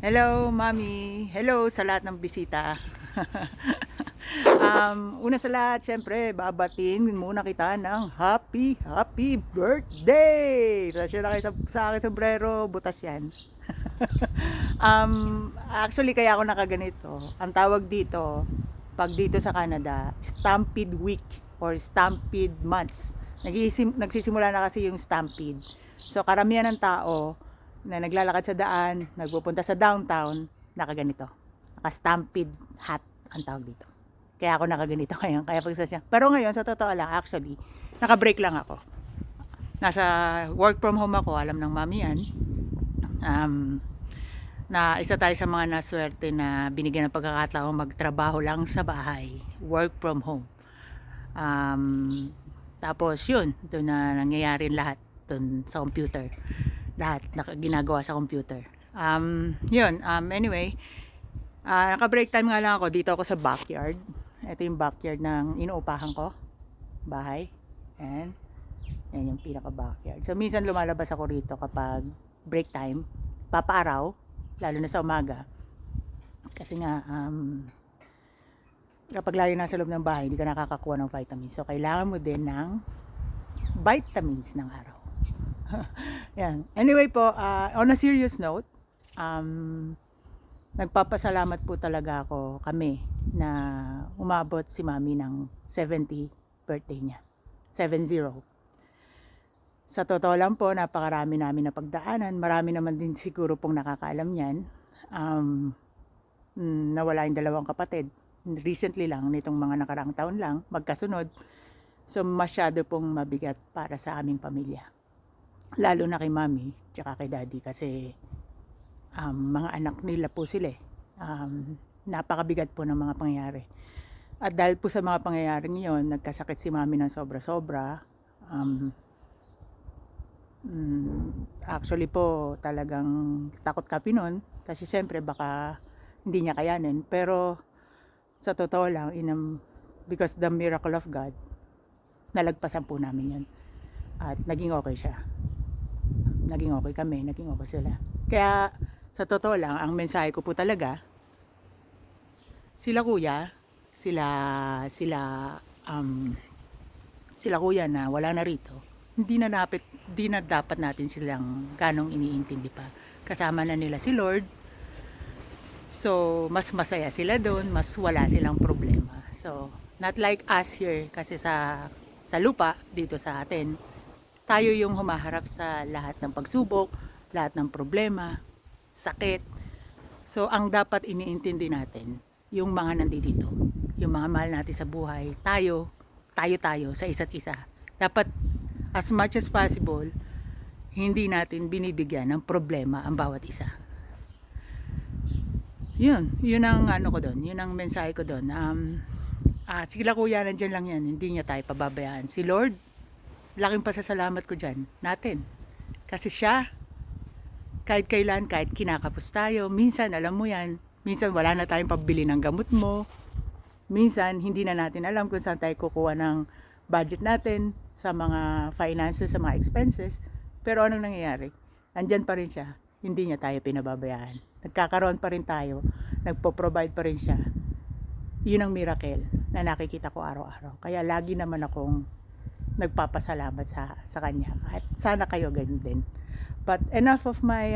Hello, Mami. Hello sa lahat ng bisita. Una sa lahat, syempre, babatiin muna kita ng happy birthday! Tasya na kayo sa akin sombrero, butas yan. Actually, kaya ako nakaganito. Ang tawag dito, pag dito sa Canada, Stampede Week or Stampede Months. Nagsisimula na kasi yung Stampede. So, karamihan ng tao na naglalakad sa daan, nagpupunta sa downtown, nakaganito. Naka-stampede hat ang tawag dito. Kaya ako nakaganito ngayon. Kaya pagsasya. Pero ngayon, sa totoo lang, actually, naka-break lang ako. Nasa work from home ako, alam ng mami yan. Na isa tayo sa mga naswerte na binigyan ng pagkakataon magtrabaho lang sa bahay. Work from home. Tapos yun, doon na nangyayari lahat doon sa computer. Lahat ginagawa sa computer. Anyway, naka-break time nga lang ako. Dito ako sa backyard. Ito yung backyard ng inuupahan ko. Bahay. Yan yung pinaka-backyard. So, minsan lumalabas ako rito kapag break time. Papaaraw. Lalo na sa umaga. Kasi nga, kapag lalo na sa loob ng bahay, hindi ka nakakakuha ng vitamins. So, kailangan mo din ng vitamins ng araw. Yan. Anyway po, on a serious note, nagpapasalamat po talaga kami na umabot si Mami ng 70 birthday niya. 70. Sa totoo lang po, napakarami namin na pagdaanan. Marami naman din siguro pong nakakaalam niyan. Nawala yung dalawang kapatid. Recently lang, nitong mga nakaraang taon lang, magkasunod. So masyado pong mabigat para sa aming pamilya. Lalo na kay Mami, tsaka kay Daddy kasi mga anak nila po sila eh. Napakabigat po ng mga pangyayari. At dahil po sa mga pangyayari ngayon, nagkasakit si Mami ng sobra-sobra. Actually po, talagang takot kami nun. Kasi siyempre baka hindi niya kayanin. Pero sa totoo lang, because the miracle of God, nalagpasan po namin yun. At naging okay siya. Naging okay kami, naging okay sila. Kaya sa totoo lang, ang mensahe ko po talaga, sila kuya kuya na wala na rito, hindi na dapat natin silang ganong iniintindi pa. Kasama na nila si Lord. So, mas masaya sila doon, mas wala silang problema. So, not like us here kasi sa lupa dito sa atin. Tayo yung humaharap sa lahat ng pagsubok, lahat ng problema, sakit. So, ang dapat iniintindi natin, yung mga nandito, yung mga mahal natin sa buhay, tayo sa isa't isa. Dapat, as much as possible, hindi natin binibigyan ng problema ang bawat isa. Yun ang ano ko doon, yun ang mensahe ko doon. Sila kuya, nandyan lang yan, hindi niya tayo pababayaan. Si Lord, laking pasasalamat ko dyan, natin. Kasi siya, kahit kailan, kahit kinakapos tayo, minsan, alam mo yan, minsan wala na tayong pabili ng gamot mo, minsan, hindi na natin alam kung saan tayo kukuha ng budget natin, sa mga finances, sa mga expenses, pero anong nangyayari? Andyan pa rin siya, hindi niya tayo pinababayaan. Nagkakaroon pa rin tayo, nagpo-provide pa rin siya. Yun ang miracle na nakikita ko araw-araw. Kaya lagi naman akong nagpapasalamat sa kanya. At sana kayo ganun din. But enough of my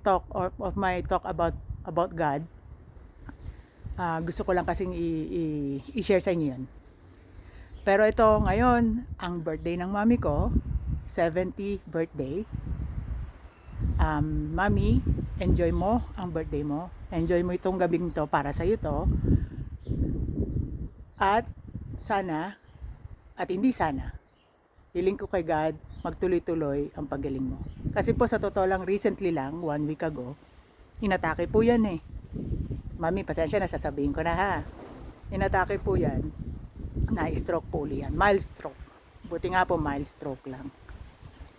talk about God. Gusto ko lang kasing i-share sa inyo 'yan. Pero ito ngayon, ang birthday ng mami ko, 70th birthday. Mami, enjoy mo ang birthday mo. Enjoy mo itong gabing to, para sa iyo to. At sana at hindi sana, hiling ko kay God, magtuloy-tuloy ang paggaling mo. Kasi po sa totoo lang, recently lang, 1 week ago, inatake po yan eh. Mami, pasensya na, sasabihin ko na ha. Inatake po yan, na-stroke po ulit yan, mild stroke. Buti nga po, mild stroke lang.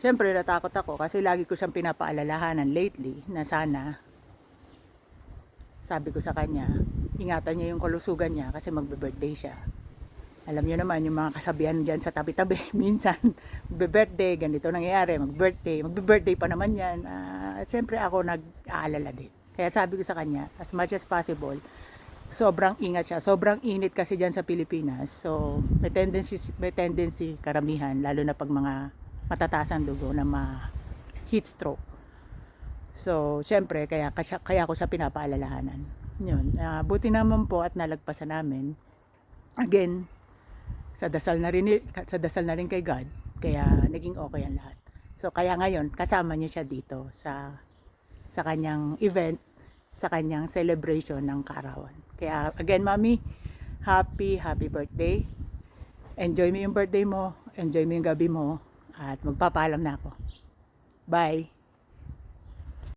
Siyempre, natakot ako kasi lagi ko siyang pinapaalalahanan lately na sana, sabi ko sa kanya, ingatan niya yung kalusugan niya kasi magbe-birthday siya. Alam niyo naman yung mga kasabihan dyan sa tabi-tabi. Minsan, magbe-birthday, ganito nangyayari, magbe-birthday pa naman yan. At syempre ako nag-aalala din. Kaya sabi ko sa kanya, as much as possible, sobrang ingat siya. Sobrang init kasi dyan sa Pilipinas. So, may tendency karamihan, lalo na pag mga matataas ang dugo na heat stroke. So, syempre, kaya ko siya pinapaalalahanan. Yun. Buti naman po at nalagpasan namin. Again, sa dasal na rin kay God, kaya naging okay ang lahat. So, kaya ngayon, kasama niya siya dito sa kanyang event, sa kanyang celebration ng kaarawan. Kaya, again, Mami, happy birthday. Enjoy mo yung birthday mo, enjoy mo yung gabi mo, at magpapaalam na ako. Bye!